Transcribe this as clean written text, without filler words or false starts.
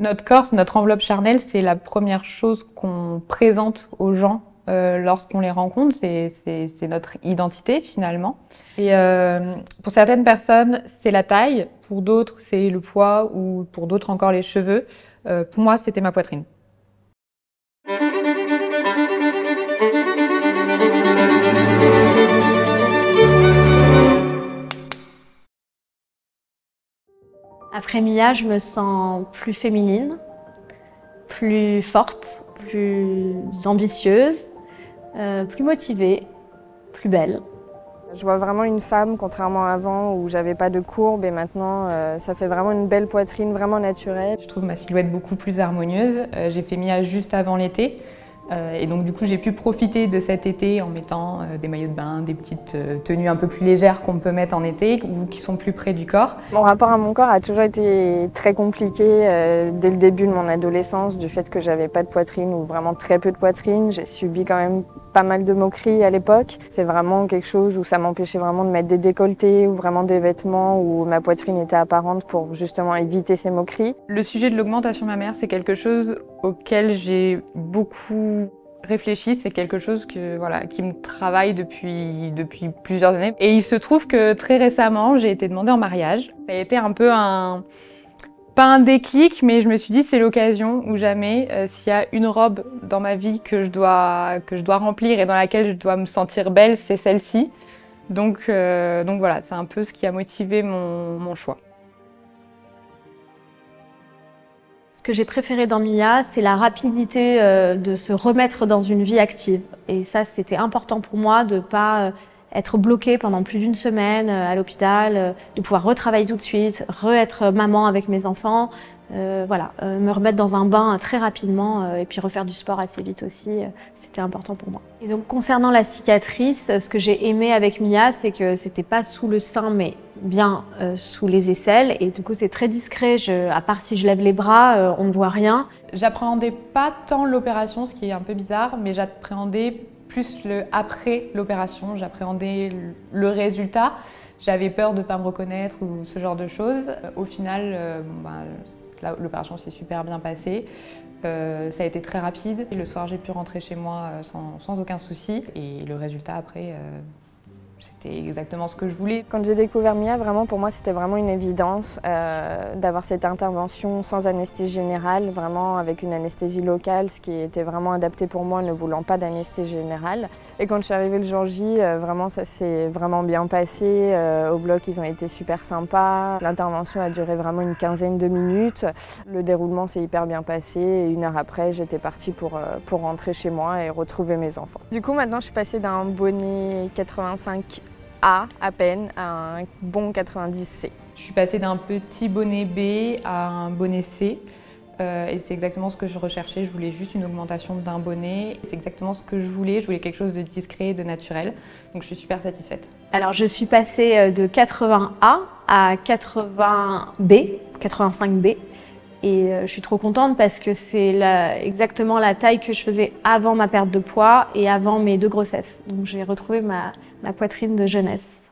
Notre corps, notre enveloppe charnelle, c'est la première chose qu'on présente aux gens lorsqu'on les rencontre. C'est notre identité finalement. Et pour certaines personnes, c'est la taille. Pour d'autres, c'est le poids ou pour d'autres encore les cheveux. Pour moi, c'était ma poitrine. Après Mia, je me sens plus féminine, plus forte, plus ambitieuse, plus motivée, plus belle. Je vois vraiment une femme, contrairement à avant où j'avais pas de courbe, et maintenant ça fait vraiment une belle poitrine, vraiment naturelle. Je trouve ma silhouette beaucoup plus harmonieuse. J'ai fait Mia juste avant l'été. Et donc du coup j'ai pu profiter de cet été en mettant des maillots de bain, des petites tenues un peu plus légères qu'on peut mettre en été ou qui sont plus près du corps. Mon rapport à mon corps a toujours été très compliqué dès le début de mon adolescence, du fait que j'avais pas de poitrine ou vraiment très peu de poitrine. J'ai subi quand même pas mal de moqueries à l'époque. C'est vraiment quelque chose où ça m'empêchait vraiment de mettre des décolletés ou vraiment des vêtements où ma poitrine était apparente pour justement éviter ces moqueries. Le sujet de l'augmentation mammaire, c'est quelque chose auquel j'ai beaucoup réfléchi, c'est quelque chose que, voilà, qui me travaille depuis plusieurs années. Et il se trouve que très récemment, j'ai été demandée en mariage. Ça a été un peu pas un déclic, mais je me suis dit c'est l'occasion ou jamais. S'il y a une robe dans ma vie que je dois remplir et dans laquelle je dois me sentir belle, c'est celle-ci. Donc voilà, c'est un peu ce qui a motivé mon choix. Ce que j'ai préféré dans Mia, c'est la rapidité de se remettre dans une vie active. Et ça, c'était important pour moi de ne pas être bloquée pendant plus d'une semaine à l'hôpital, de pouvoir retravailler tout de suite, re-être maman avec mes enfants, me remettre dans un bain très rapidement et puis refaire du sport assez vite aussi. C'était important pour moi. Et donc concernant la cicatrice, ce que j'ai aimé avec Mia, c'est que c'était pas sous le sein, mais bien sous les aisselles. Et du coup, c'est très discret. À part si je lève les bras, on ne voit rien. J'appréhendais pas tant l'opération, ce qui est un peu bizarre, mais j'appréhendais plus le après l'opération. J'appréhendais le résultat. J'avais peur de ne pas me reconnaître ou ce genre de choses. Au final, l'opération s'est super bien passée. Ça a été très rapide. Et le soir, j'ai pu rentrer chez moi sans aucun souci. Et le résultat après, c'était exactement ce que je voulais. Quand j'ai découvert Mia, vraiment pour moi c'était vraiment une évidence d'avoir cette intervention sans anesthésie générale, vraiment avec une anesthésie locale, ce qui était vraiment adapté pour moi, ne voulant pas d'anesthésie générale. Et quand je suis arrivée le jour J, vraiment ça s'est vraiment bien passé. Au bloc ils ont été super sympas. L'intervention a duré vraiment une quinzaine de minutes. Le déroulement s'est hyper bien passé et 1 heure après j'étais partie pour rentrer chez moi et retrouver mes enfants. Du coup maintenant je suis passée d'un bonnet 85 à peine à un bon 90C. Je suis passée d'un petit bonnet B à un bonnet C. Et c'est exactement ce que je recherchais. Je voulais juste une augmentation d'un bonnet. C'est exactement ce que je voulais. Je voulais quelque chose de discret, de naturel. Donc je suis super satisfaite. Alors je suis passée de 80A à 80B, 85B. Et je suis trop contente parce que c'est exactement la taille que je faisais avant ma perte de poids et avant mes 2 grossesses. Donc j'ai retrouvé ma poitrine de jeunesse.